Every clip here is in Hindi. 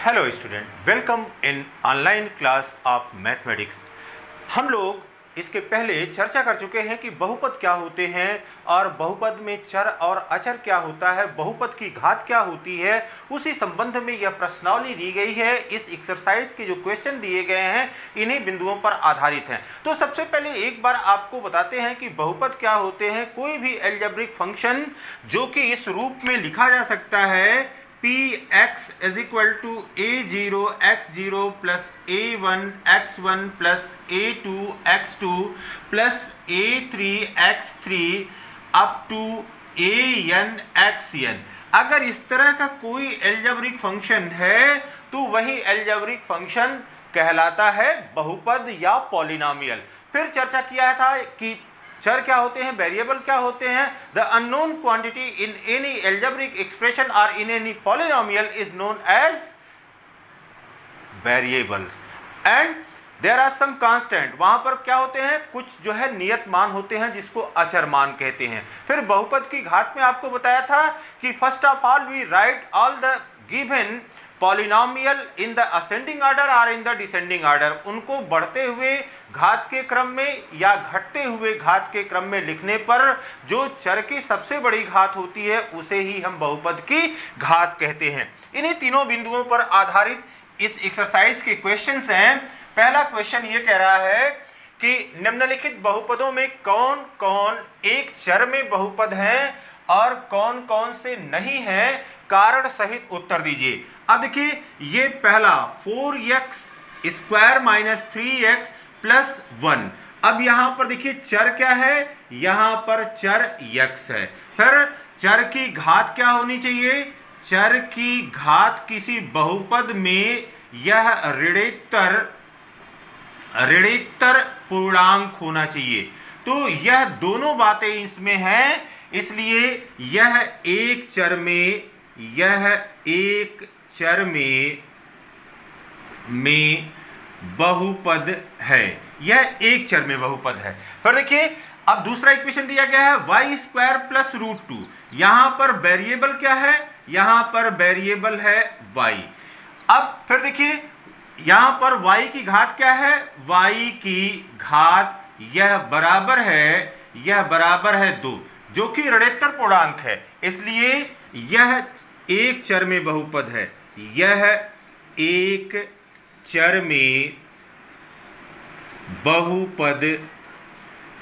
Hello student, welcome in online class of mathematics. हम लोग इसके पहले चर्चा कर चुके हैं कि बहुपद क्या होते हैं और बहुपद में चर और अचर क्या होता है, बहुपद की घात क्या होती है। उसी संबंध में यह प्रश्नावली दी गई है। इस एक्सरसाइज के जो क्वेश्चन दिए गए हैं इन्हीं बिंदुओं पर आधारित हैं। तो सबसे पहले एक बार आपको बताते हैं कि बहुपद क्या होते हैं। कोई भी अलजेब्रिक फंक्शन जो कि इस रूप में लिखा जा सकता है Px is equal to a0 x0 plus a1 x1 plus a2 x2 plus a3 x3 up to an xn। अगर इस तरह का कोई अलजेब्रिक फंक्शन है तो वही अलजेब्रिक फंक्शन कहलाता है बहुपद या पॉलिनोमियल। फिर चर्चा किया था कि चर क्या होते हैं, वेरिएबल क्या होते हैं। The unknown quantity in any algebraic expression और in any polynomial is known as variables and there are some constant. वहां पर क्या होते हैं, कुछ जो है नियत मान होते हैं जिसको अचर मान कहते हैं। फिर बहुपद की घात में आपको बताया था कि first of all we write all the given polynomial in the ascending order और इन द डिसेंडिंग ऑर्डर। उनको बढ़ते हुए घात के क्रम में या घटते हुए घात के क्रम में लिखने पर जो चर की सबसे बड़ी घात होती है उसे ही हम बहुपद की घात कहते हैं। इन्हीं तीनों बिंदुओं पर आधारित इस एक्सरसाइज के क्वेश्चंस हैं। पहला क्वेश्चन ये कह रहा है कि निम्नलिखित बहुपदों में कौन कौन एक चर में बहुपद हैं और कौन कौन से नहीं हैं, कारण सहित उत्तर दीजिए। अब देखिए ये पहला 4x square minus 3x plus 1। अब यहां पर देखिए चर क्या है, यहां पर चर x है। फिर चर की घात क्या होनी चाहिए, चर की घात किसी बहुपद में यह ऋणोत्तर पूर्णांक होना चाहिए। तो यह दोनों बातें इसमें हैं, इसलिए यह एक चर में बहुपद है। यह एक चर में बहुपद है। फिर देखिए अब दूसरा इक्वेशन दिया गया है y स्क्वायर प्लस √2। यहां पर वेरिएबल क्या है, यहां पर वेरिएबल है y। अब फिर देखिए यहां पर y की घात क्या है, y की घात यह बराबर है 2 जो कि ऋणोत्तर पूर्णांक है, इसलिए यह एक चर में बहुपद है। यह एक चर में बहुपद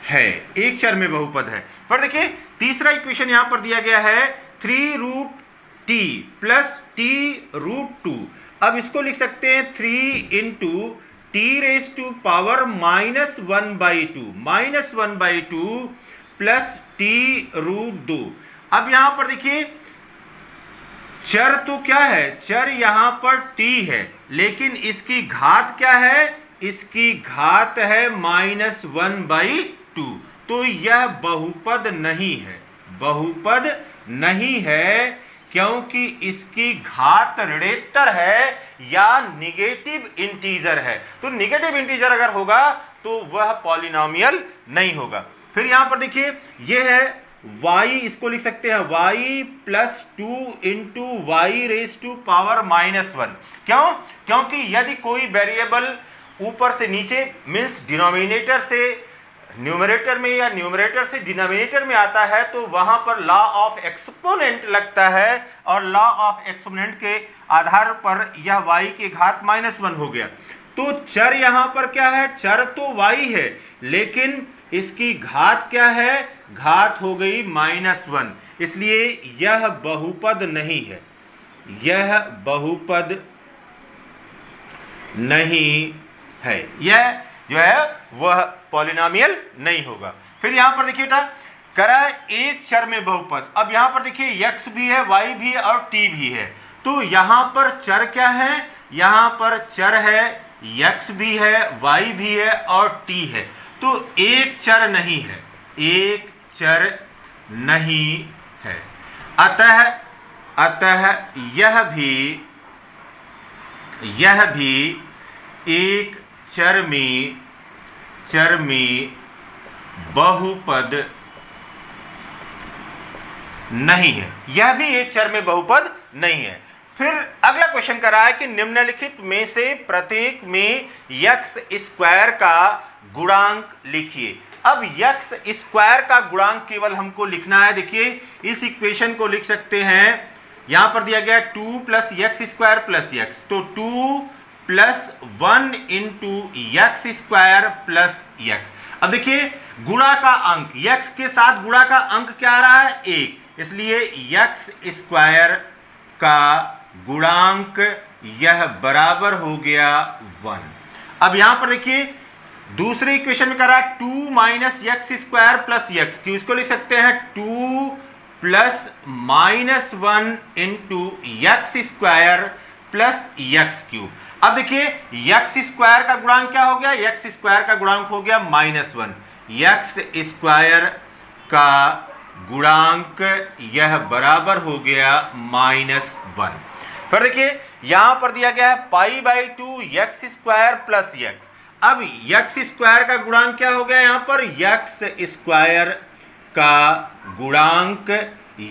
है, एक चर में बहुपद है। फिर देखिए तीसरा इक्वेशन यहां पर दिया गया है 3√t प्लस t√2। अब इसको लिख सकते हैं 3 इंटू t⁻² -1/2 प्लस t√2। अब यहां पर देखिए चर तो क्या है, चर यहां पर t है, लेकिन इसकी घात क्या है, इसकी घात है -1/2। तो यह बहुपद नहीं है, क्योंकि इसकी घात ऋणोत्तर है या निगेटिव इंटीजर है। तो निगेटिव इंटीजर अगर होगा तो वह पॉलिनोमियल नहीं होगा। फिर यहां पर देखिए यह है y, इसको लिख सकते हैं y प्लस 2 इंटू y⁻⁻1। क्यों, क्योंकि यदि कोई वेरिएबल ऊपर से नीचे मीन्स डिनोमिनेटर से न्यूमरेटर में या न्यूमरेटर से डिनोमिनेटर में आता है तो वहां पर लॉ ऑफ एक्सपोनेंट लगता है, और लॉ ऑफ एक्सपोनेंट के आधार पर यह y की घात -1 हो गया। तो चर यहां पर क्या है, चर तो y है, लेकिन इसकी घात क्या है, घात हो गई -1, इसलिए यह बहुपद नहीं है, यह बहुपद नहीं है, यह जो है वह पॉलिनोमियल नहीं होगा। फिर यहां पर देखिए बेटा करा एक चर में बहुपद। अब यहां पर देखिए x भी है, y भी है और t भी है। तो यहां पर चर क्या है, यहां पर चर है x भी है, y भी है और t है। तो एक चर नहीं है, एक चर नहीं है। अतः यह भी एक चर में बहुपद नहीं है, यह भी एक चर में बहुपद नहीं है। फिर अगला क्वेश्चन कर रहा है कि निम्नलिखित में से प्रत्येक में यक्स स्क्वायर का गुणांक लिखिए। अब यक्स स्क्वायर का गुणांक केवल हमको लिखना है। देखिए इस इक्वेशन को लिख सकते हैं, यहां पर दिया गया 2 plus x square plus x, तो 2 plus 1 into x square plus x. अब देखिए गुणा का अंक, यक्स के साथ गुणा का अंक क्या आ रहा है 1, इसलिए यक्स स्क्वायर का गुणांक यह बराबर हो गया 1। अब यहां पर देखिए दूसरे इक्वेशन में करा 2 minus x square plus x Q, इसको लिख सकते हैं 2 plus minus 1 into x square plus x cube. अब देखिए यक्स स्क्वायर का गुणांक क्या हो गया, यक्स स्क्वायर का गुणांक हो गया -1, यक्स स्क्वायर का गुणांक यह बराबर हो गया -1। फिर देखिए यहां पर दिया गया है π/2 यक्स स्क्वायर प्लस यक्स। अब यक्स स्क्वायर का गुणांक क्या हो गया, यहां पर यक्स स्क्वायर का गुणांक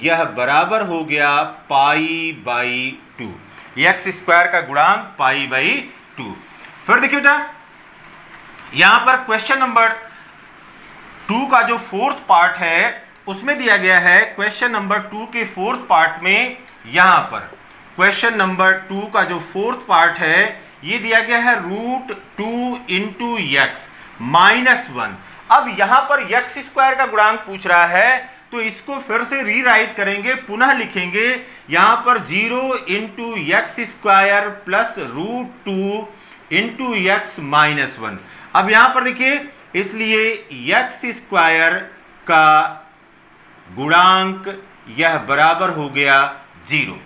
यह बराबर हो गया π/2, यक्स स्क्वायर का गुणांक π/2। फिर देखिए बेटा यहां पर क्वेश्चन नंबर 2 का जो फोर्थ पार्ट है उसमें दिया गया है, क्वेश्चन नंबर 2 के फोर्थ पार्ट में यहां पर क्वेश्चन नंबर 2 का जो फोर्थ पार्ट है ये दिया गया है √2 इंटू यक्स -1। अब यहां पर यक्स स्क्वायर का गुणांक पूछ रहा है तो इसको फिर से रीराइट करेंगे, पुनः लिखेंगे यहां पर 0 into x square plus √2 into x -1। अब यहां पर देखिए इसलिए यक्स स्क्वायर का गुणांक यह बराबर हो गया 0।